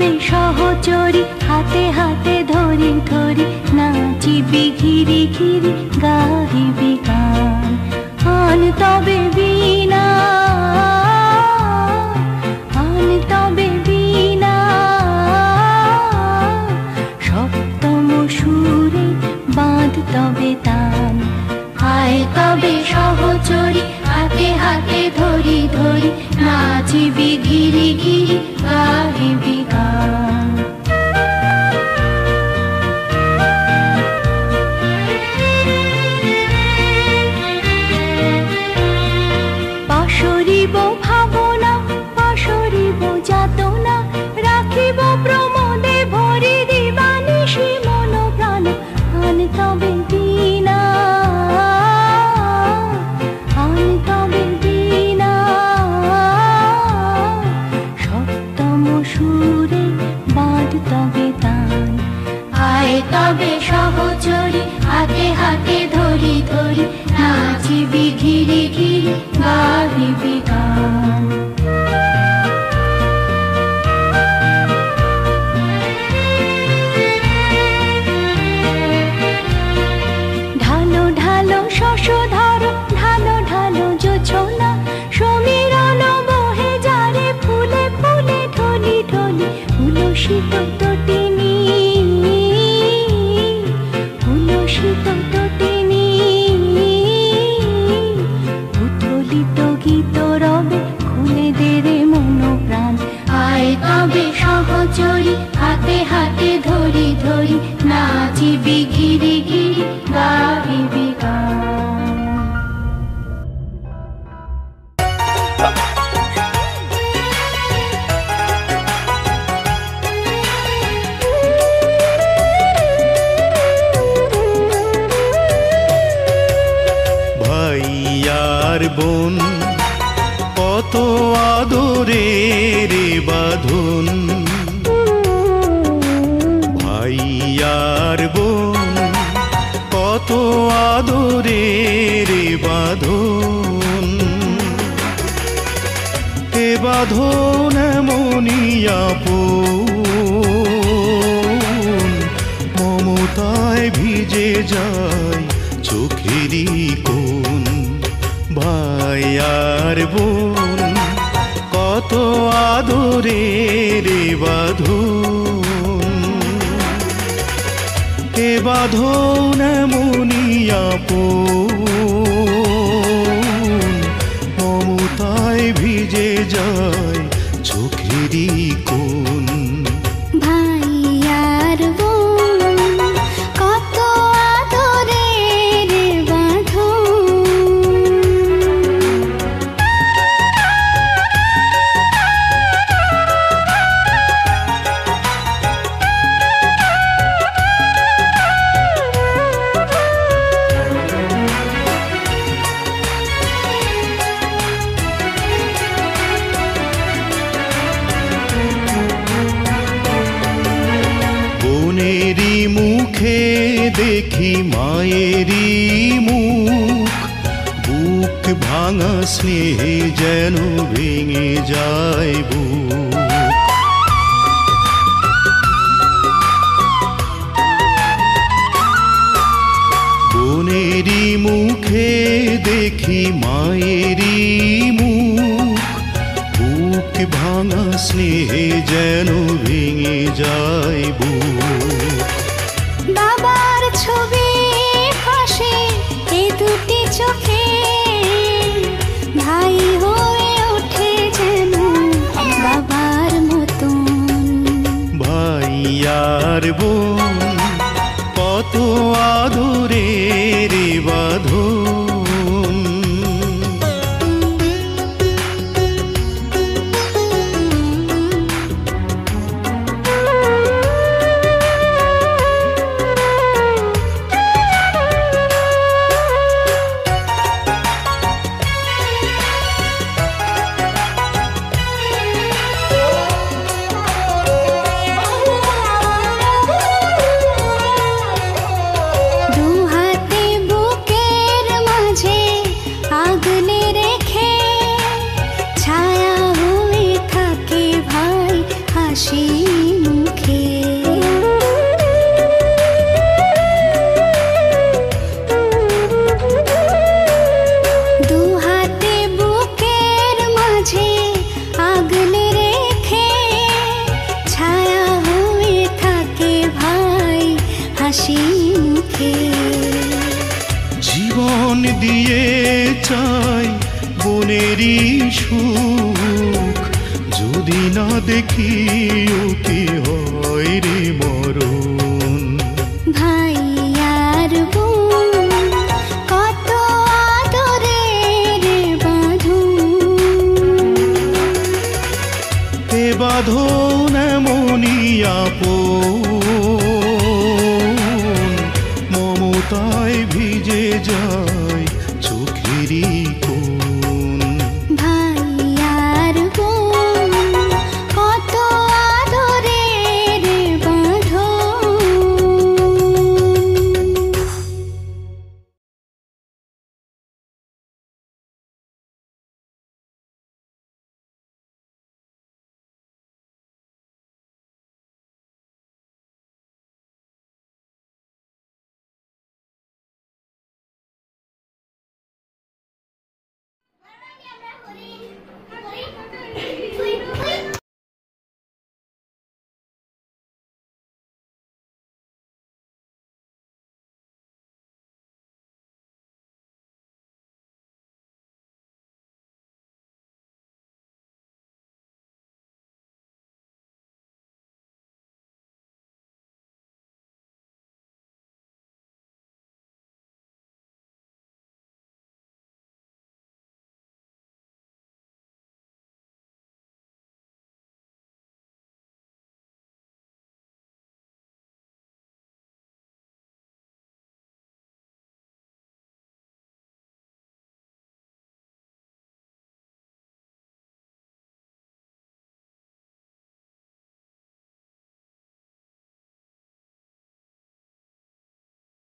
তবে সহচরী হাতে হাতে ধরি ধরি নাচিবি ঘিরি ঘিরি গাহিবি গান আন তবে বীণা আন তবে বীণা সপ্তম সুরে বাঁধ তবে তান আয় তবে সহচরী হাতে হাতে ধরি ধরি নাচিবি ঘিরি ঘিরি গাহিবি গান পাশরিব ভাবনা পাশরিব যাতনা রাখিব প্রমোদে ভরি দিবানিশি মন প্রাণ আন তবে বীণা আন তবে বীণা সপ্তম সুরে বাঁধ তবে তান আয় তবে সহচরী হাতে হাতে ধরি ধরি নাচিবি ঘিরি ঘিরি গাহিবি গান ঢালো ঢালো শশধর ঢালো ঢালো জোছনা সমীরণ বহে যারে ফুলে ফুলে ঢলি ঢলি উলসিত তটিনী উলসিত তটিনী উত্তোলিত গীত রবে খুলে দেরে মন প্রাণ আয় তবে সহচরী হাতে হাতে ধরি ধরি নাচিবি ঘিরি ঘিরি গাহিবি গান ভাইয়ার বোন কত আদরের বাঁধন ভাইয়ার বোন কত আদরের বাঁধন এ বাঁধন এমনই আপন মমতায় ভিজে যায় চোখেরই কোণ ভাইয়ার বোন কত আদরের বাঁধন এ বাঁধন এমনই আপন মমতায় ভিজে যায় চোখেরই কোণ ভাইয়ার বোন কত আদরের বাঁধন বোনেরই মুখে দেখি মায়েরই মুখ বুক ভাঙা স্নেহে যেন ভেঙে যায় বুক বোনেরই মুখে দেখি মায়েরই মুখ বুক ভাঙা স্নেহে যেন ভেঙে যায় বুক বাবার ছবি হাসে এ দুটি চোখে ভাই হয়ে ওঠে যেন বাবার মতন ভাইয়ার বোন কত আদরের বাঁধন দিয়ে চাই বনেরই সুখ, যদি না দেখি ও কি হয় রে মরণ। ভাই আর বোন কত আদরের বাঁধন, এ বাঁধন এমনই আপন, মমতায় ভিজে যায়